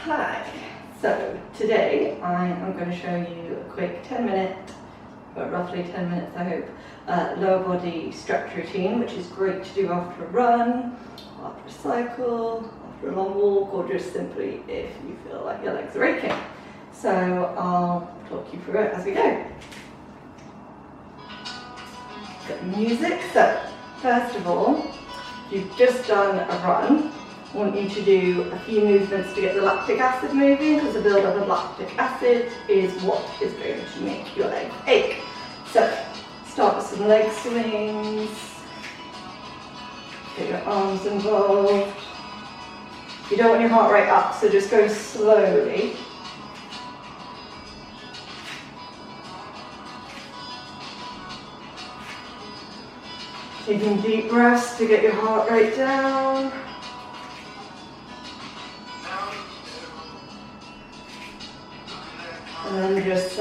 Hi, so today I am going to show you a quick 10-minute, or roughly 10 minutes I hope, lower body stretch routine, which is great to do after a run, after a cycle, after a long walk, or just simply if you feel like your legs are aching. So I'll talk you through it as we go. Got music. So first of all, if you've just done a run, I want you to do a few movements to get the lactic acid moving, because the build-up of lactic acid is what is going to make your legs ache. So start with some leg swings, get your arms involved. You don't want your heart rate up, so just go slowly. Taking deep breaths to get your heart rate down. And then just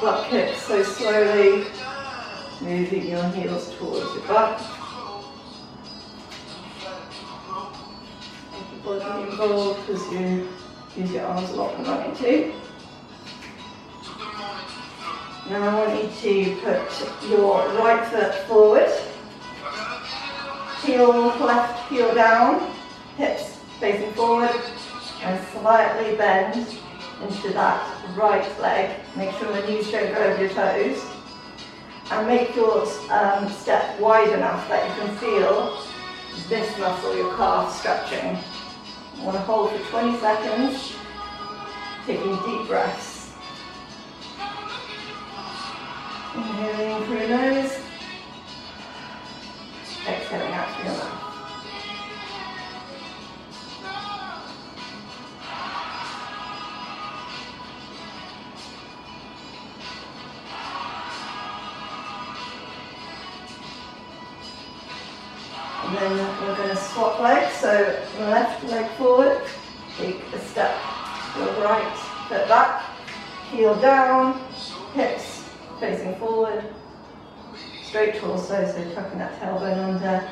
butt kicks, so slowly moving your heels towards your butt. Keep your body involved because you use your arms a lot when running too. Now I want you to put your right foot forward, left heel down, hips facing forward, and slightly bend into that right leg. Make sure the knees don't go over your toes. And make your step wide enough that you can feel this muscle, your calf, stretching. You want to hold for 20 seconds, taking deep breaths. Inhaling through your nose, exhaling out through your mouth. And then we're going to swap legs, so left leg forward, take a step to the right, foot back, heel down, hips facing forward, straight torso, so tucking that tailbone under,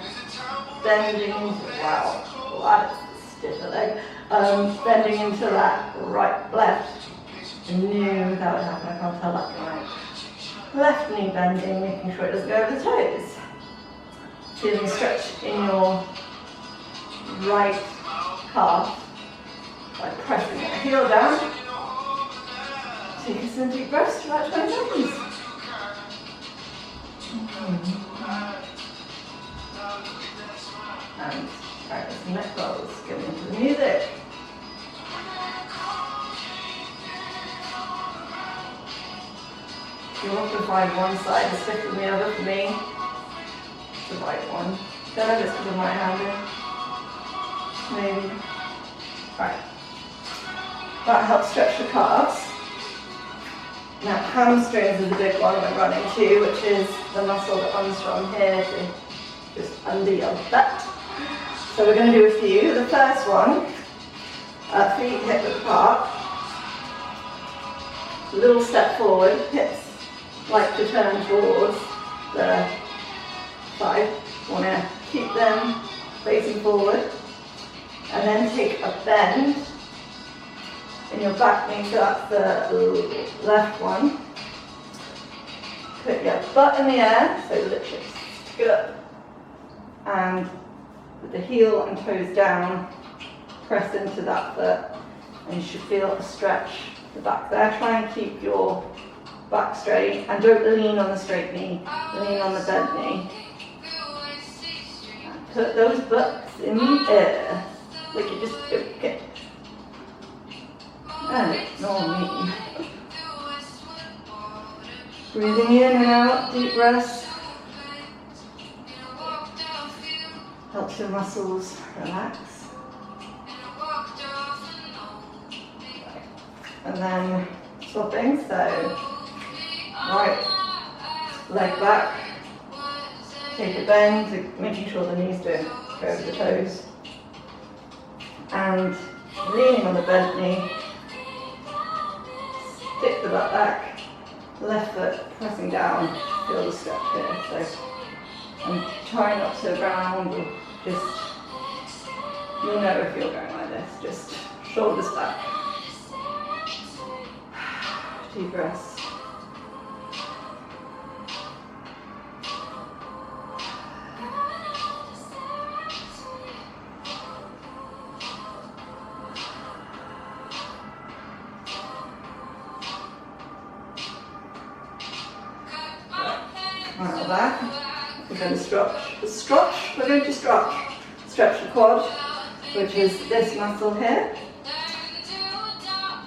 bending into, wow, that's a stiffer leg, bending into that left knee, that would happen, I can't tell that from right. Left knee bending, making sure it doesn't go over the toes. Feeling stretch in your right calf by pressing your heel down. Take some deep breaths for about 20 seconds. And practice some neck rolls, get into the music. You'll often find one side is stiffer than the other. For me, the right one. Don't know if it's because of my handle. Maybe. Right. That helps stretch the calves. Now hamstrings is a big one when running too, which is the muscle that runs from here to just under your butt. So we're going to do a few. The first one, feet hip width apart. Little step forward, hips like to turn towards the side. Want to keep them facing forward, and then take a bend in your back knee, so that's the left one. Put your butt in the air, so literally stick it up, and with the heel and toes down, press into that foot, and you should feel a stretch the back there. Try and keep your back straight, and don't lean on the straight knee, lean on the bent knee. Put those butts in the air, like you just okay. And ignore me. Breathing in and out, deep breaths. Helps your muscles relax. And then swapping, so right leg back. Take a bend, making sure the knees don't go over the toes. And leaning on the bent knee, stick the butt back, left foot pressing down, feel the stretch here. So, and try not to round or just You'll know if you're going like this, just shoulders back. Deep breaths. Right on back. We're going to stretch. We're going to stretch the quad, which is this muscle here.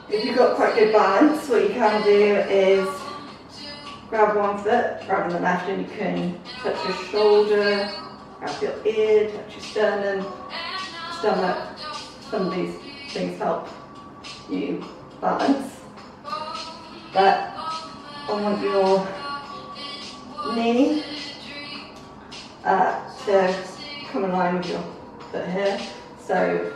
If you've got quite good balance, what you can do is grab one foot, grab on the left, and you can touch your shoulder, grab your ear, touch your sternum, stomach. Some of these things help you balance. But I want your knee to come in line with your foot here. So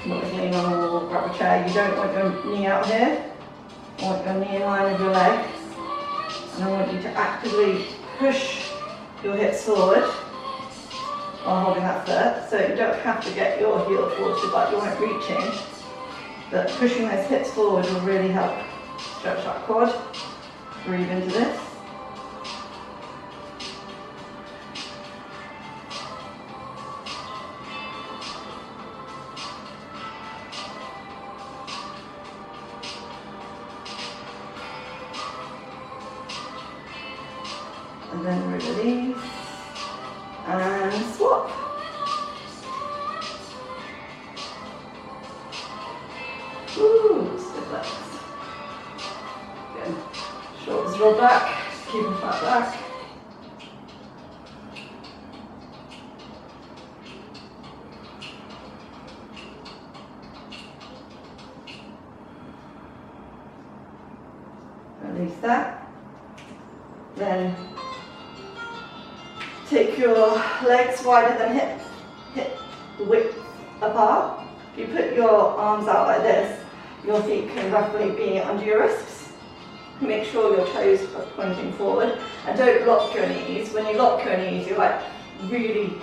not lean on or grab a chair. You don't want your knee out here. I want your knee in line with your leg. And I want you to actively push your hips forward while holding that foot. So you don't have to get your heel towards your butt, you won't reaching. But pushing those hips forward will really help stretch that quad. Breathe into this. And then release and swap. Ooh, stiff legs. Again, shoulders roll back, keep them flat back. Release that. Then take your legs wider than hip width apart. If you put your arms out like this, your feet can roughly be under your wrists. Make sure your toes are pointing forward and don't lock your knees. When you lock your knees, you're like really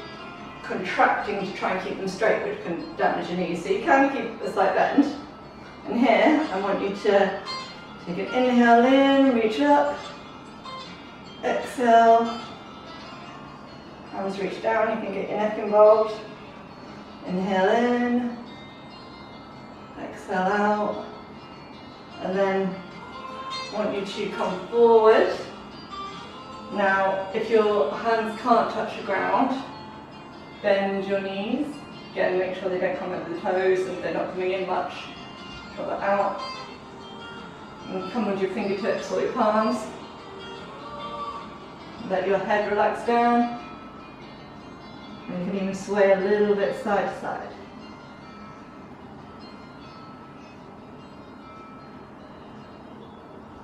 contracting to try and keep them straight, which can damage your knees. So you can keep a slight bend. And here, I want you to take an inhale in, reach up, exhale. Arms reach down, you can get your neck involved. Inhale in, exhale out, and then I want you to come forward. Now, if your hands can't touch the ground, bend your knees. Again, make sure they don't come over the toes and they're not coming in much. Draw that out. And come with your fingertips or your palms. Let your head relax down. And you can even sway a little bit side to side.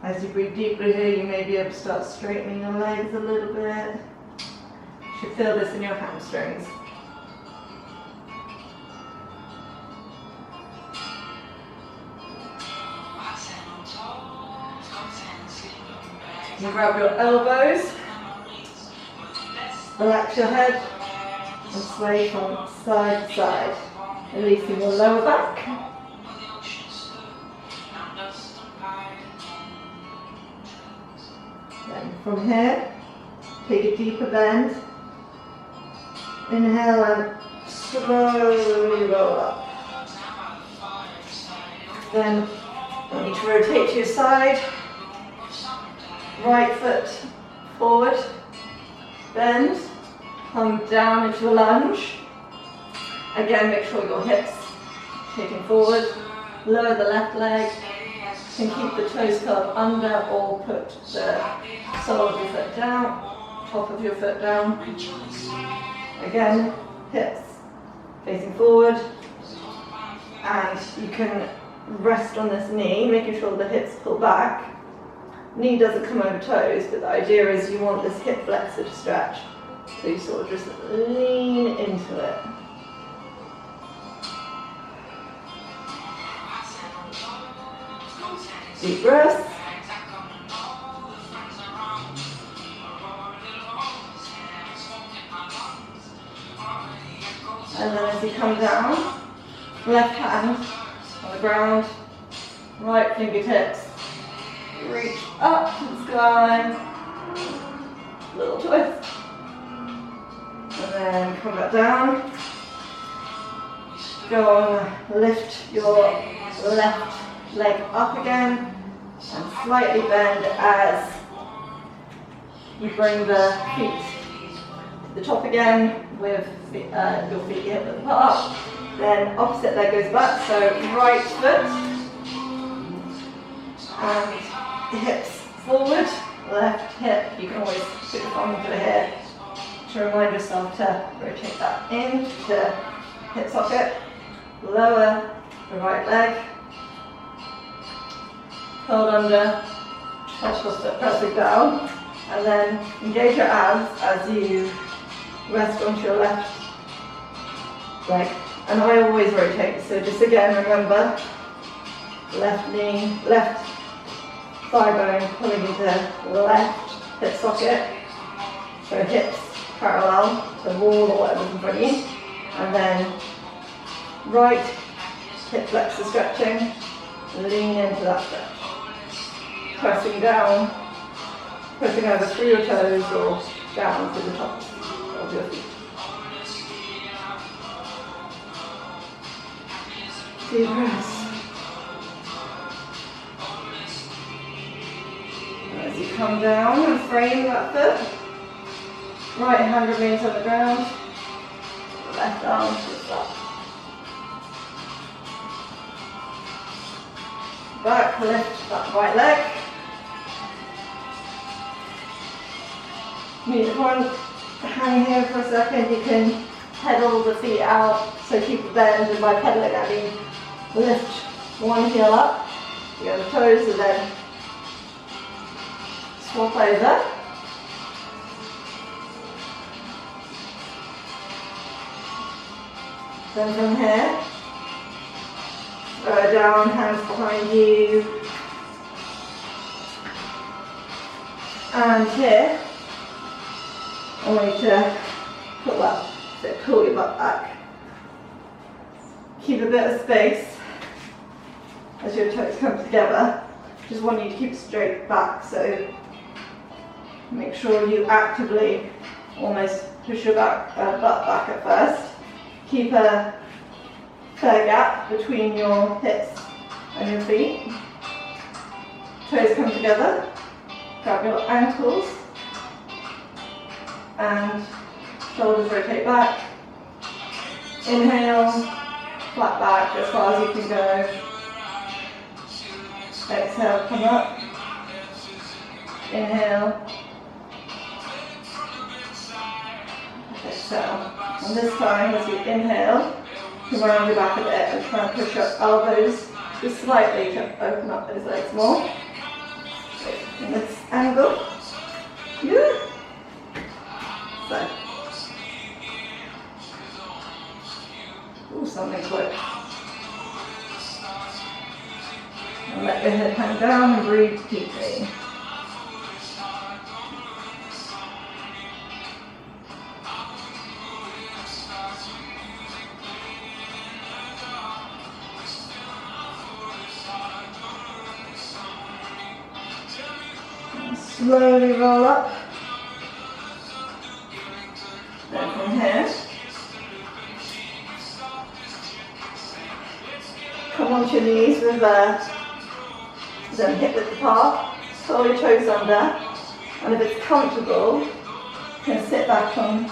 As you breathe deeply here, you may be able to start straightening your legs a little bit. You should feel this in your hamstrings. You grab your elbows, relax your head, and sway from side to side, releasing your lower back. Then from here, take a deeper bend. Inhale and slowly roll up. Then you need to rotate to your side. Right foot forward, bend, come down into a lunge. Again, make sure your hips taking forward. Lower the left leg. You can keep the toes curled under or put the sole of your foot down, top of your foot down. Again, hips facing forward. And you can rest on this knee, making sure the hips pull back. Knee doesn't come over toes, but the idea is you want this hip flexor to stretch. So you sort of just lean into it. Deep breath. And you come down, left hand on the ground, right fingertips, reach up to the sky, little twist, and then come back down. Go on, lift your left leg up again, and slightly bend as you bring the feet to the top again with your feet hip width apart. Then opposite leg goes back, so right foot and hips forward, left hip. You can always put your thumb into here to remind yourself to rotate that in to hip socket. Lower the right leg, hold under, touch your foot pressing down, and then engage your abs as you rest onto your left leg. And I always rotate, so just again remember, left knee, left thigh bone pulling into the left hip socket, so hips parallel to the wall or whatever's in front of you, and then right hip flexor stretching, lean into that stretch. Pressing down, pressing either through your toes or down to the tops of your feet. Deep breaths. As you come down and frame that foot, right hand remains on the ground, left arm shifts up. Back, lift that right leg. Meet the front, hang here for a second. You can pedal the feet out, so keep the bend, and by pedaling I mean lift one heel up, you go the toes, and then swap over. Then from here, go down, hands behind you, and here, I want you to pull up, so pull your butt back. Keep a bit of space as your toes come together. Just want you to keep straight back, so make sure you actively almost push your butt back at first. Keep a fair gap between your hips and your feet. Toes come together. Grab your ankles and shoulders rotate back. Inhale, flat back as far as you can go. Exhale, come up. Inhale. Exhale. And this time, as you inhale, come around your back a bit and try and push your elbows just slightly to open up those legs more. In this angle. Good. So. Ooh, something's worked. And let your head hang down and breathe deeply. Slowly roll up. Then from here, come onto your knees with them hip width apart. Curl your toes under, and if it's comfortable, you can sit back on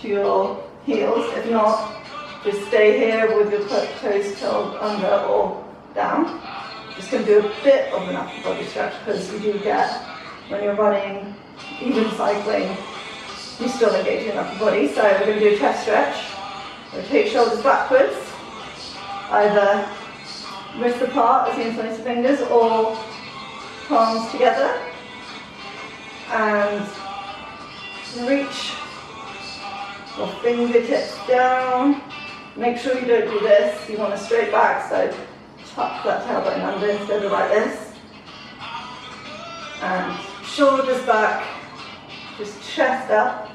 to your heels. If not, just stay here with your toes curled under or down. Just going to do a bit of an upper body stretch because you do get, when you're running, even cycling, you still engage your upper body. So we're going to do a chest stretch. Rotate shoulders backwards, either wrists apart as you interlace your fingers or palms together. And reach your fingertips down. Make sure you don't do this. You want a straight back, so tuck that tailbone under instead of like this. And shoulders back, just chest up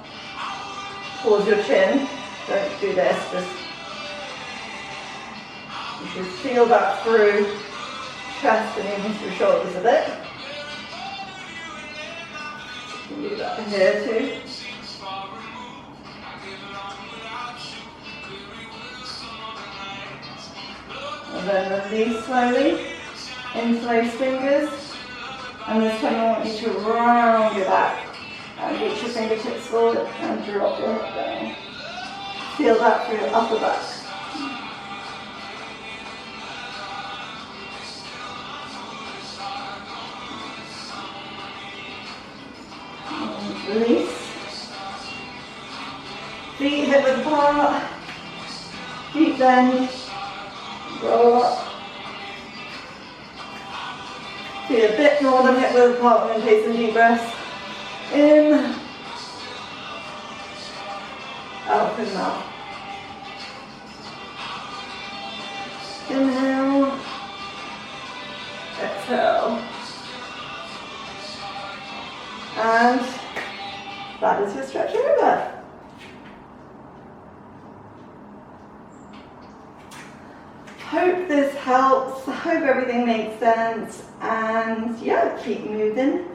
towards your chin. Don't do this, just You should feel that through chest and even through shoulders a bit. You can do that here too. And then release slowly, interlace fingers, and this time I want you to round your back and reach your fingertips forward and drop your head down. Feel that through your upper back. And release. Feet hip width apart, deep bend, roll up. Feet a bit more than hip width apart and take some deep breaths. In, out through the mouth. Inhale, exhale. And that is your stretch over. Hope this helps, hope everything makes sense, and yeah, keep moving.